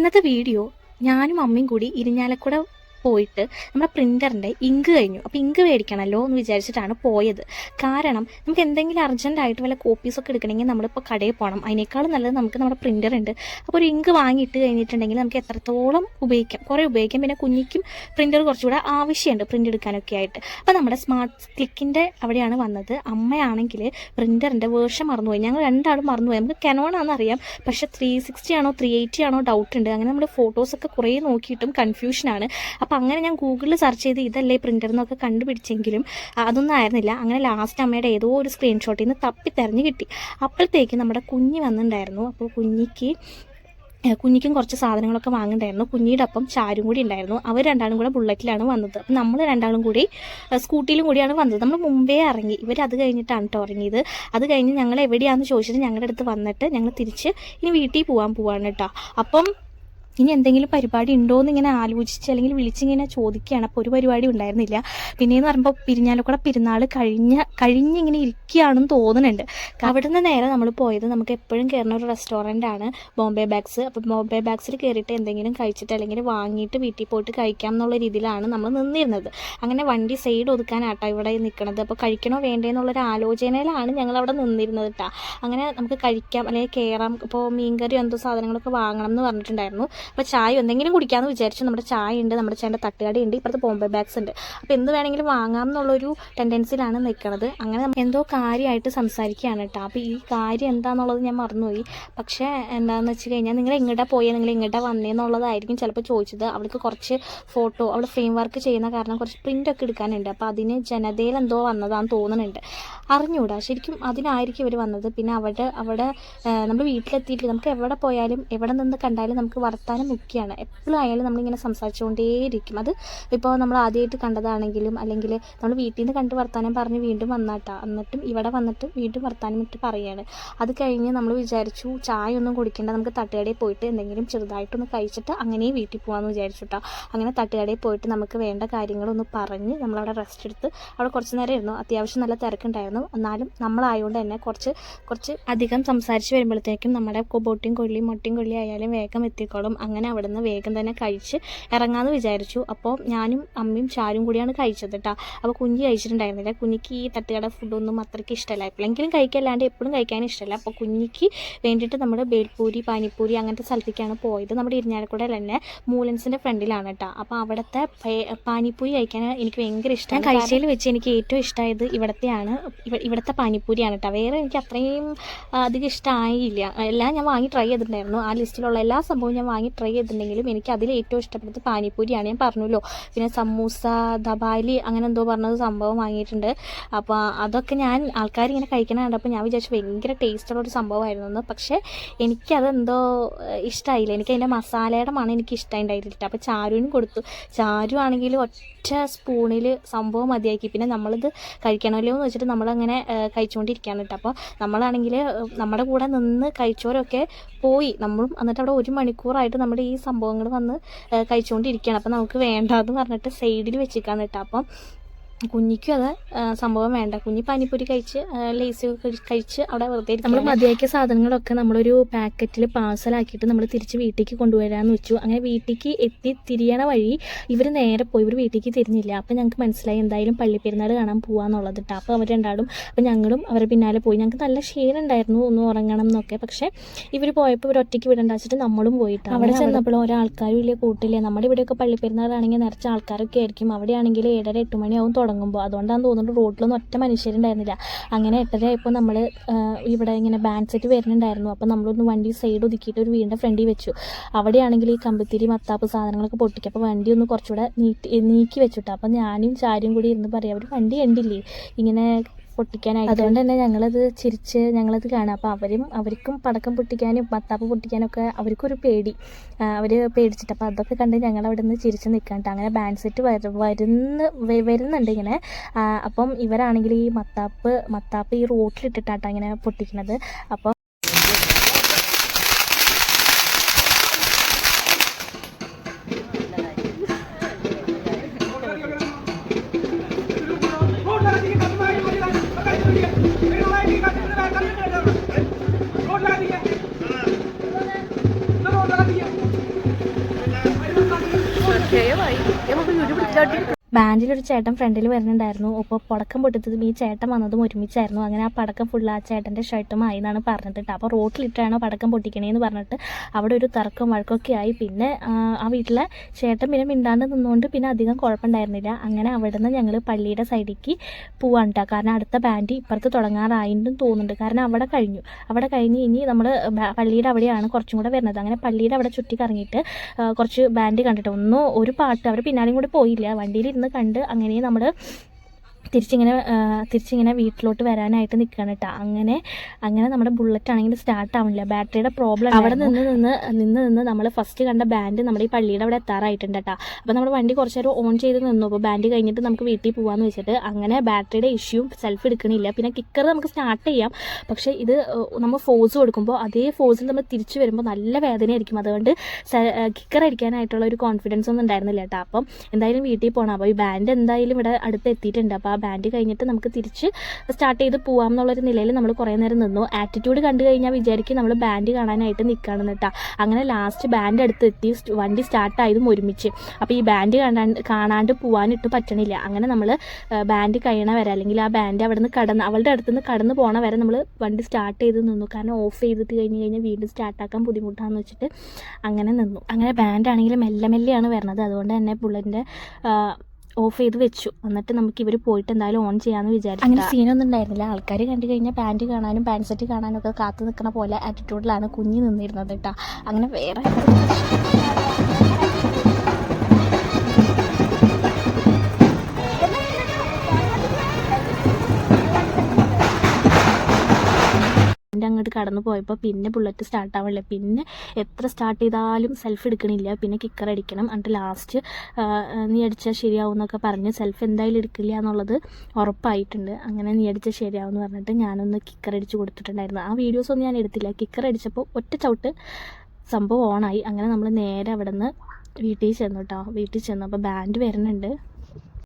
ഇന്നത്തെ വീഡിയോ ഞാനും അമ്മയും കൂടി ഇരിഞ്ഞാലക്കുട പോയിട്ട് നമ്മുടെ പ്രിൻ്ററിൻ്റെ ഇങ്ക് കഴിഞ്ഞു. അപ്പോൾ ഇങ്ക് മേടിക്കണമല്ലോ എന്ന് വിചാരിച്ചിട്ടാണ് പോയത്. കാരണം നമുക്ക് എന്തെങ്കിലും അർജൻറ്റായിട്ട് വല്ല കോപ്പീസൊക്കെ എടുക്കണമെങ്കിൽ നമ്മളിപ്പോൾ കടയിൽ പോകണം. അതിനേക്കാളും നല്ലത് നമുക്ക് നമ്മുടെ പ്രിൻ്റർ ഉണ്ട്. അപ്പോൾ ഒരു ഇങ്ക് വാങ്ങിയിട്ട് കഴിഞ്ഞിട്ടുണ്ടെങ്കിൽ നമുക്ക് എത്രത്തോളം ഉപയോഗിക്കാം, കുറേ ഉപയോഗിക്കാം. പിന്നെ കുഞ്ഞിക്കും പ്രിൻ്റർ കുറച്ചുകൂടെ ആവശ്യമുണ്ട് പ്രിൻ്റ് എടുക്കാനൊക്കെ ആയിട്ട്. അപ്പോൾ നമ്മുടെ സ്മാർട്ട് ക്ലിക്കിൻ്റെ അവിടെയാണ് വന്നത്. അമ്മയാണെങ്കിൽ പ്രിൻ്ററിൻ്റെ വേർഷൻ മറന്നുപോയി. ഞങ്ങൾ രണ്ടാളും മറന്നുപോയി. നമുക്ക് കനോണാണെന്നറിയാം, പക്ഷേ 360 ആണോ 380 ആണോ ഡൗട്ട് ഉണ്ട്. അങ്ങനെ നമ്മൾ ഫോട്ടോസൊക്കെ കുറേ നോക്കിയിട്ടും കൺഫ്യൂഷനാണ്. അപ്പോൾ അങ്ങനെ ഞാൻ ഗൂഗിളിൽ സെർച്ച് ചെയ്ത് ഇതല്ലേ പ്രിൻ്റർ എന്നൊക്കെ കണ്ടുപിടിച്ചെങ്കിലും അതൊന്നും ആയിരുന്നില്ല. അങ്ങനെ ലാസ്റ്റ് അമ്മയുടെ ഏതോ ഒരു സ്ക്രീൻഷോട്ടിൽ നിന്ന് തപ്പി തെരഞ്ഞ് കിട്ടി. അപ്പോഴത്തേക്ക് നമ്മുടെ കുഞ്ഞ് വന്നിട്ടുണ്ടായിരുന്നു. അപ്പോൾ കുഞ്ഞിക്കും കുറച്ച് സാധനങ്ങളൊക്കെ വാങ്ങണ്ടായിരുന്നു. കുഞ്ഞിയുടെ ഒപ്പം ചാരും കൂടി ഉണ്ടായിരുന്നു. അവർ രണ്ടാളും കൂടെ ബുള്ളറ്റിലാണ് വന്നത്. അപ്പം നമ്മൾ രണ്ടാളും കൂടി സ്കൂട്ടിയിലും കൂടിയാണ് വന്നത്. നമ്മൾ മുമ്പേ ഇറങ്ങി. ഇവർ അത് കഴിഞ്ഞിട്ടാണ് കേട്ടോ ഇറങ്ങിയത്. അത് കഴിഞ്ഞ് ഞങ്ങൾ എവിടെയാണെന്ന് ചോദിച്ചിട്ട് ഞങ്ങളുടെ അടുത്ത് വന്നിട്ട് ഞങ്ങൾ തിരിച്ച് ഇനി വീട്ടിൽ പോവാണ് കേട്ടോ. അപ്പം ഇനി എന്തെങ്കിലും പരിപാടി ഉണ്ടോ എന്ന് ഇങ്ങനെ ആലോചിച്ച് അല്ലെങ്കിൽ വിളിച്ചിങ്ങനെ ചോദിക്കുകയാണ്. അപ്പോൾ ഒരു പരിപാടി ഉണ്ടായിരുന്നില്ല. പിന്നെയെന്ന് പറയുമ്പോൾ പിരിഞ്ഞാലക്കുട പെരുന്നാൾ കഴിഞ്ഞിങ്ങനെ ഇരിക്കുകയാണെന്ന് തോന്നുന്നുണ്ട്. അവിടെ നിന്ന് നേരെ നമ്മൾ പോയത് നമുക്ക് എപ്പോഴും കയറുന്ന ഒരു റെസ്റ്റോറൻ്റാണ്, ബോംബെ ബാഗ്സ്. അപ്പോൾ ബോംബെ ബാഗ്സിൽ കയറിയിട്ട് എന്തെങ്കിലും കഴിച്ചിട്ട് അല്ലെങ്കിൽ വാങ്ങിയിട്ട് വീട്ടിൽ പോയിട്ട് കഴിക്കാം എന്നുള്ള രീതിയിലാണ് നമ്മൾ നിന്നിരുന്നത്. അങ്ങനെ വണ്ടി സൈഡ് ഒതുക്കാനാട്ടോ ഇവിടെ നിൽക്കുന്നത്. അപ്പോൾ കഴിക്കണോ വേണ്ടേ എന്നുള്ളൊരു ആലോചനയിലാണ് ഞങ്ങൾ അവിടെ നിന്നിരുന്നത് കേട്ടോ. അങ്ങനെ നമുക്ക് കഴിക്കാം അല്ലെങ്കിൽ കയറാം. ഇപ്പോൾ മീൻകറി എന്തോ സാധനങ്ങളൊക്കെ വാങ്ങണം എന്ന് പറഞ്ഞിട്ടുണ്ടായിരുന്നു. അപ്പോൾ ചായ എന്തെങ്കിലും കുടിക്കാമെന്ന് വിചാരിച്ചു. നമ്മുടെ ചായ ഉണ്ട്, നമ്മുടെ ചേട്ടൻ്റെ തട്ടുകടയുണ്ട്, ഇപ്പുറത്ത് ബോംബെ ബാഗ്സ് ഉണ്ട്. അപ്പോൾ എന്ത് വേണമെങ്കിലും വാങ്ങാം എന്നുള്ളൊരു ടെൻഡൻസിയിലാണ് നിൽക്കുന്നത്. അങ്ങനെ എന്തോ കാര്യമായിട്ട് സംസാരിക്കുകയാണ് കേട്ടോ. അപ്പോൾ ഈ കാര്യം എന്താണെന്നുള്ളത് ഞാൻ മറന്നുപോയി. പക്ഷേ എന്താണെന്ന് വെച്ച് കഴിഞ്ഞാൽ നിങ്ങൾ എങ്ങോട്ടാണ് പോയത്, നിങ്ങൾ എങ്ങോട്ടാണ് വന്നതെന്നുള്ളതായിരിക്കും ചിലപ്പോൾ ചോദിച്ചത്. അവൾക്ക് കുറച്ച് ഫോട്ടോ അവൾ ഫ്രെയിം വർക്ക് ചെയ്യുന്ന കാരണം കുറച്ച് പ്രിൻ്റൊക്കെ എടുക്കാനുണ്ട്. അപ്പോൾ അതിന് ജനതയിൽ എന്തോ വന്നതാണെന്ന് തോന്നുന്നുണ്ട്, അറിഞ്ഞൂടാ ശരിക്കും. അതിനായിരിക്കും ഇവർ വന്നത്. പിന്നെ അവിടെ നമ്മൾ വീട്ടിലെത്തിയിട്ട് നമുക്ക് എവിടെ പോയാലും എവിടെ നിന്ന് കണ്ടാലും നമുക്ക് വർത്താനം മുഖ്യമാണ്. എപ്പോഴും ആയാലും നമ്മളിങ്ങനെ സംസാരിച്ചുകൊണ്ടേയിരിക്കും. അത് ഇപ്പോൾ നമ്മൾ ആദ്യമായിട്ട് കണ്ടതാണെങ്കിലും അല്ലെങ്കിൽ നമ്മൾ വീട്ടിൽ നിന്ന് കണ്ട് വർത്താനം പറഞ്ഞ് വീണ്ടും വന്നാട്ടാ, എന്നിട്ടും ഇവിടെ വന്നിട്ട് വീണ്ടും വർത്താനം ഇട്ട് പറയുകയാണ്. അത് കഴിഞ്ഞ് നമ്മൾ വിചാരിച്ചു ചായ ഒന്നും കുടിക്കേണ്ട, നമുക്ക് തട്ടുകടയിൽ പോയിട്ട് എന്തെങ്കിലും ചെറുതായിട്ടൊന്ന് കഴിച്ചിട്ട് അങ്ങനെ വീട്ടിൽ പോകാമെന്ന് വിചാരിച്ചു കേട്ടോ. അങ്ങനെ തട്ടുകടയിൽ പോയിട്ട് നമുക്ക് വേണ്ട കാര്യങ്ങളൊന്ന് പറഞ്ഞ് നമ്മളവിടെ റെസ്റ്റ് എടുത്ത് അവിടെ കുറച്ച് നേരം ഇരുന്നു. അത്യാവശ്യം നല്ല തിരക്കുണ്ടായിരുന്നു. എന്നാലും നമ്മളായതുകൊണ്ട് തന്നെ കുറച്ച് അധികം സംസാരിച്ച് വരുമ്പോഴത്തേക്കും നമ്മുടെ ബോട്ടിയും മുട്ടയും ആയാലും വേഗം എത്തിക്കോളും. അങ്ങനെ അവിടെ നിന്ന് വേഗം തന്നെ കഴിച്ച് ഇറങ്ങാമെന്ന് വിചാരിച്ചു. അപ്പോൾ ഞാനും അമ്മയും ചാരും കൂടിയാണ് കഴിച്ചത് കേട്ടോ. അപ്പോൾ കുഞ്ഞ് കഴിച്ചിട്ടുണ്ടായിരുന്നില്ല. കുഞ്ഞിക്ക് ഈ തട്ടുകട ഫുഡൊന്നും അത്രയ്ക്ക് ഇഷ്ടമല്ല. എപ്പോഴെങ്കിലും കഴിക്കല്ലാണ്ട് എപ്പോഴും കഴിക്കാനും ഇഷ്ടമല്ല. അപ്പോൾ കുഞ്ഞിക്ക് വേണ്ടിയിട്ട് നമ്മൾ ബേൽപൂരി പാനിപ്പൂരി അങ്ങനത്തെ സ്ഥലത്തേക്കാണ് പോയത്. നമ്മുടെ ഇരിഞ്ഞാലക്കുടയിൽ തന്നെ മൂലൻസിൻ്റെ ഫ്രണ്ടിലാണ് കേട്ടോ. അപ്പോൾ അവിടുത്തെ പാനിപ്പൂരി കഴിക്കാൻ എനിക്ക് ഭയങ്കര ഇഷ്ടമാണ്. കഴിച്ചതിൽ വെച്ച് എനിക്ക് ഏറ്റവും ഇഷ്ടമായത് ഇവിടുത്തെ പാനിപ്പൂരിയാണ് കേട്ടോ. വേറെ എനിക്ക് അത്രയും അധികം ഇഷ്ടമായില്ല. എല്ലാം ഞാൻ വാങ്ങി ട്രൈ ചെയ്തിട്ടുണ്ടായിരുന്നു. ആ ലിസ്റ്റിലുള്ള എല്ലാ സംഭവവും ഞാൻ വാങ്ങി ട്രൈ ചെയ്തിട്ടുണ്ടെങ്കിലും എനിക്ക് അതിൽ ഏറ്റവും ഇഷ്ടപ്പെട്ടത് പാനിപ്പൂരിയാണ്. ഞാൻ പറഞ്ഞല്ലോ. പിന്നെ സമൂസ, ദബാലി അങ്ങനെ എന്തോ പറഞ്ഞത് സംഭവം വാങ്ങിയിട്ടുണ്ട്. അപ്പോൾ അതൊക്കെ ഞാൻ ആൾക്കാരിങ്ങനെ കഴിക്കണം കണ്ടപ്പോൾ ഞാൻ വിചാരിച്ചു ഭയങ്കര ടേസ്റ്റുള്ളൊരു സംഭവമായിരുന്നു. പക്ഷേ എനിക്കതെന്തോ ഇഷ്ടമായില്ല. എനിക്ക് അതിൻ്റെ മസാലയുടെ മണം എനിക്ക് ഇഷ്ടമായിട്ടില്ല. അപ്പോൾ ചാരുവിനും കൊടുത്തു. ചാരു ആണെങ്കിൽ ഒറ്റ സ്പൂണിൽ സംഭവം മതിയാക്കി. പിന്നെ നമ്മളിത് കഴിക്കണമല്ലോ എന്ന് വെച്ചിട്ട് നമ്മളങ്ങനെ കഴിച്ചുകൊണ്ടിരിക്കുകയാണ് കേട്ടോ. അപ്പോൾ നമ്മളാണെങ്കിൽ നമ്മുടെ കൂടെ നിന്ന് കഴിച്ചവരൊക്കെ പോയി. നമ്മളും എന്നിട്ട് അവിടെ 1 മണിക്കൂറായിട്ട് നമ്മുടെ ഈ സംഭവങ്ങൾ വന്ന് കഴിച്ചുകൊണ്ടിരിക്കുകയാണ്. അപ്പോൾ നമുക്ക് വേണ്ടാന്ന് പറഞ്ഞിട്ട് സൈഡിൽ വെച്ചിരിക്കാന്ന് കേട്ടോ. അപ്പം കുഞ്ഞിക്കും അത് സംഭവം വേണ്ട. കുഞ്ഞി പാനിപ്പൂരി കഴിച്ച് ലേസ് കഴിച്ച് അവിടെ വെറുതെ നമ്മൾ മതിയാക്കിയ സാധനങ്ങളൊക്കെ നമ്മളൊരു പാക്കറ്റിൽ പാഴ്സലാക്കിയിട്ട് നമ്മൾ തിരിച്ച് വീട്ടിലേക്ക് കൊണ്ടുവരാമെന്ന് വെച്ചു. അങ്ങനെ വീട്ടിലേക്ക് എത്തി തിരിയണ വഴി ഇവർ നേരെ പോയി. ഇവർ വീട്ടിലേക്ക് തിരിഞ്ഞില്ല. അപ്പോൾ ഞങ്ങൾക്ക് മനസ്സിലായി എന്തായാലും പള്ളിപ്പെരുന്നാൾ കാണാൻ പോകാമെന്നുള്ളത് കേട്ടോ. അപ്പോൾ അവർ രണ്ടാളും അപ്പോൾ ഞങ്ങളും അവരെ പിന്നാലെ പോയി. ഞങ്ങൾക്ക് നല്ല ക്ഷീണം ഉണ്ടായിരുന്നു, ഒന്ന് ഉറങ്ങണം എന്നൊക്കെ. പക്ഷേ ഇവർ പോയപ്പോൾ ഇവർ ഒറ്റയ്ക്ക് വിടണ്ട വെച്ചിട്ട് നമ്മളും പോയിട്ട് അവിടെ ചെന്നപ്പോൾ ഒരാൾക്കാരും ഇല്ല, കൂട്ടില്ലേ. നമ്മുടെ ഇവിടെയൊക്കെ പള്ളിപ്പെരുന്നാളാണെങ്കിൽ നിറച്ച ആൾക്കാരൊക്കെ ആയിരിക്കും. അവിടെയാണെങ്കിൽ 7:30-8 മണിയാവും തുടങ്ങുമ്പോൾ. അതുകൊണ്ടാണ് തോന്നുന്നു റോഡിലൊന്നും ഒറ്റ മനുഷ്യരുണ്ടായിരുന്നില്ല. അങ്ങനെ 8:30 ആയപ്പോൾ നമ്മൾ ഇവിടെ ഇങ്ങനെ ബാൻഡ് സെറ്റ് വരുന്നുണ്ടായിരുന്നു. അപ്പോൾ നമ്മളൊന്ന് വണ്ടി സൈഡ് ഒതുക്കിയിട്ട് ഒരു വീടിൻ്റെ ഫ്രണ്ടിൽ വെച്ചു. അവിടെയാണെങ്കിൽ ഈ കമ്പിത്തിരി മത്താപ്പ് സാധനങ്ങളൊക്കെ പൊട്ടിക്കുക. അപ്പോൾ വണ്ടി ഒന്ന് കുറച്ചുകൂടെ നീക്കി വെച്ചിട്ട് അപ്പോൾ ഞാനും ചാരും കൂടി ഇരുന്ന് പറയാം, അവർ വണ്ടി കണ്ടില്ലേ ഇങ്ങനെ പൊട്ടിക്കാനായിട്ട്. അതുകൊണ്ട് തന്നെ ഞങ്ങളത് കാണാം. അപ്പോൾ അവർക്കും പടക്കം പൊട്ടിക്കാനും മത്താപ്പ് പൊട്ടിക്കാനും ഒക്കെ അവർക്കൊരു പേടി, അവർ പേടിച്ചിട്ട്. അപ്പോൾ അതൊക്കെ കണ്ട് ഞങ്ങൾ അവിടെ നിന്ന് ചിരിച്ച് നിൽക്കാണ്ട്. അങ്ങനെ ബാൻഡ് സെറ്റ് വരുന്നുണ്ട് ഇങ്ങനെ. അപ്പം ഇവരാണെങ്കിൽ ഈ മത്താപ്പ് ഈ റോട്ടിലിട്ടിട്ടാട്ടോ ഇങ്ങനെ പൊട്ടിക്കുന്നത്. അപ്പോൾ ബാൻഡിലൊരു ചേട്ടൻ ഫ്രണ്ടിൽ വരുന്നുണ്ടായിരുന്നു. അപ്പോൾ പടക്കം പൊട്ടിച്ചതും ഈ ചേട്ടൻ വന്നതും ഒരുമിച്ചായിരുന്നു. അങ്ങനെ ആ പടക്കം ഫുള്ള് ആ ചേട്ടൻ്റെ ഷർട്ടുമായി എന്നാണ് പറഞ്ഞത് കേട്ടോ. അപ്പോൾ റോട്ടിലിട്ടാണോ പടക്കം പൊട്ടിക്കണേന്ന് പറഞ്ഞിട്ട് അവിടെ ഒരു തർക്കം വഴക്കൊക്കെ ആയി. പിന്നെ ആ വീട്ടിലെ ചേട്ടൻ പിന്നെ മിണ്ടാണ്ട് നിന്നുകൊണ്ട് പിന്നെ അധികം കുഴപ്പമുണ്ടായിരുന്നില്ല. അങ്ങനെ അവിടെ നിന്ന് ഞങ്ങൾ പള്ളിയുടെ സൈഡിലേക്ക് പോവാണ് കേട്ടോ. കാരണം അടുത്ത ബാൻഡ് ഇപ്പുറത്ത് തുടങ്ങാറായിട്ടും തോന്നുന്നുണ്ട്. കാരണം അവിടെ കഴിഞ്ഞ് ഇനി നമ്മൾ പള്ളിയുടെ അവിടെയാണ് കുറച്ചും കൂടെ വരുന്നത്. അങ്ങനെ പള്ളിയുടെ അവിടെ ചുറ്റി കറങ്ങിയിട്ട് കുറച്ച് ബാൻഡ് കണ്ടിട്ട് ഒരു പാട്ട് അവർ പിന്നാലെയും കൂടെ പോയില്ല, വണ്ടിയിലിരുന്ന് കണ്ട് അങ്ങനെ നമ്മൾ തിരിച്ചിങ്ങനെ വീട്ടിലോട്ട് വരാനായിട്ട് നിൽക്കുകയാണ് കേട്ടോ. അങ്ങനെ നമ്മുടെ ബുള്ളറ്റ് ആണെങ്കിൽ സ്റ്റാർട്ട് ആവുന്നില്ല, ബാറ്ററിയുടെ പ്രോബ്ലം. അവിടെ നിന്ന് നമ്മൾ ഫസ്റ്റ് കണ്ട ബാൻഡ് നമ്മുടെ ഈ പള്ളിയുടെ അവിടെ എത്താറായിട്ടുണ്ട് കേട്ടോ. അപ്പോൾ നമ്മൾ വണ്ടി കുറച്ച് നേരം ഓൺ ചെയ്ത് നിന്നു. അപ്പോൾ ബാൻഡ് കഴിഞ്ഞിട്ട് നമുക്ക് വീട്ടിൽ പോകാമെന്ന് വെച്ചിട്ട് അങ്ങനെ ബാറ്ററിയുടെ ഇഷ്യൂ സെൽഫ് എടുക്കണില്ല. പിന്നെ കിക്കർ നമുക്ക് സ്റ്റാർട്ട് ചെയ്യാം, പക്ഷേ ഇത് നമ്മൾ ഫോഴ്സ് കൊടുക്കുമ്പോൾ അതേ ഫോഴ്സിൽ നമ്മൾ തിരിച്ചു വരുമ്പോൾ നല്ല വേദനയായിരിക്കും. അതുകൊണ്ട് കിക്കർ അടിക്കാനായിട്ടുള്ള ഒരു കോൺഫിഡൻസ് ഒന്നും ഉണ്ടായിരുന്നില്ല കേട്ടോ. അപ്പം എന്തായാലും വീട്ടിൽ പോകണം. അപ്പോൾ ഈ ബാൻഡ് എന്തായാലും ഇവിടെ അടുത്ത് എത്തിയിട്ടുണ്ട്. അപ്പോൾ ആ ബാൻഡ് കഴിഞ്ഞിട്ട് നമുക്ക് തിരിച്ച് സ്റ്റാർട്ട് ചെയ്ത് പോകാം എന്നുള്ളൊരു നിലയിൽ നമ്മൾ കുറേ നേരം നിന്നു. ആറ്റിറ്റ്യൂഡ് കണ്ടു കഴിഞ്ഞാൽ വിചാരിക്കും നമ്മൾ ബാൻഡ് കാണാനായിട്ട് നിൽക്കുകയാണെന്ന് കേട്ടോ. അങ്ങനെ ലാസ്റ്റ് ബാൻഡ് അടുത്തെത്തി, വണ്ടി സ്റ്റാർട്ടായതും ഒരുമിച്ച്. അപ്പോൾ ഈ ബാൻഡ് കാണാണ്ട് പോകാനിട്ട് പറ്റണില്ല. അങ്ങനെ നമ്മൾ ബാൻഡ് കഴിയണ വരെ, അല്ലെങ്കിൽ ആ ബാൻഡ് അവിടെ നിന്ന് അവളുടെ അടുത്ത് നിന്ന് കടന്ന് പോകണ വരെ നമ്മൾ വണ്ടി സ്റ്റാർട്ട് ചെയ്ത് നിന്നു. കാരണം ഓഫ് ചെയ്തിട്ട് കഴിഞ്ഞാൽ വീണ്ടും സ്റ്റാർട്ടാക്കാൻ ബുദ്ധിമുട്ടാണെന്ന് വെച്ചിട്ട് അങ്ങനെ നിന്നു. അങ്ങനെ ബാൻഡ് ആണെങ്കിൽ മെല്ലെയാണ് വരുന്നത്. അതുകൊണ്ട് തന്നെ ബുള്ളറ്റിൻ്റെ ഓഫ് ചെയ്ത് വെച്ചു. എന്നിട്ട് നമുക്ക് ഇവർ പോയിട്ട് എന്തായാലും ഓൺ ചെയ്യാമെന്ന് വിചാരിച്ചു. അങ്ങനെ സീനൊന്നും ഉണ്ടായിരുന്നില്ല. ആൾക്കാർ കണ്ടു കഴിഞ്ഞാൽ പാൻറ്റ് കാണാനും പാൻറ്റ് സെറ്റ് കാണാനും ഒക്കെ കാത്തു നിൽക്കുന്ന പോലെ ആറ്റിറ്റ്യൂഡിലാണ് കുഞ്ഞ് നിന്നിരുന്നത് കേട്ടോ. അങ്ങനെ വേറെ അങ്ങോട്ട് കടന്നു പോയപ്പോൾ പിന്നെ ബുള്ളറ്റ് സ്റ്റാർട്ടാവില്ല. പിന്നെ എത്ര സ്റ്റാർട്ട് ചെയ്താലും സെൽഫ് എടുക്കണില്ല. പിന്നെ കിക്കർ അടിക്കണം. എന്നിട്ട് ലാസ്റ്റ് നീ അടിച്ചാൽ ശരിയാവും എന്നൊക്കെ പറഞ്ഞ് സെൽഫ് എന്തായാലും എടുക്കില്ല എന്നുള്ളത് ഉറപ്പായിട്ടുണ്ട്. അങ്ങനെ നീ അടിച്ചാൽ ശരിയാവും എന്ന് പറഞ്ഞിട്ട് ഞാനൊന്ന് കിക്കർ അടിച്ച് കൊടുത്തിട്ടുണ്ടായിരുന്നു. ആ വീഡിയോസൊന്നും ഞാൻ എടുത്തില്ല. കിക്കർ അടിച്ചപ്പോൾ ഒറ്റ ചവിട്ട് സംഭവം ഓണായി. അങ്ങനെ നമ്മൾ നേരെ അവിടെ നിന്ന് വീട്ടിൽ ചെന്നു കേട്ടോ. വീട്ടിൽ ചെന്നു. അപ്പോൾ ബാൻഡ് വരുന്നുണ്ട്.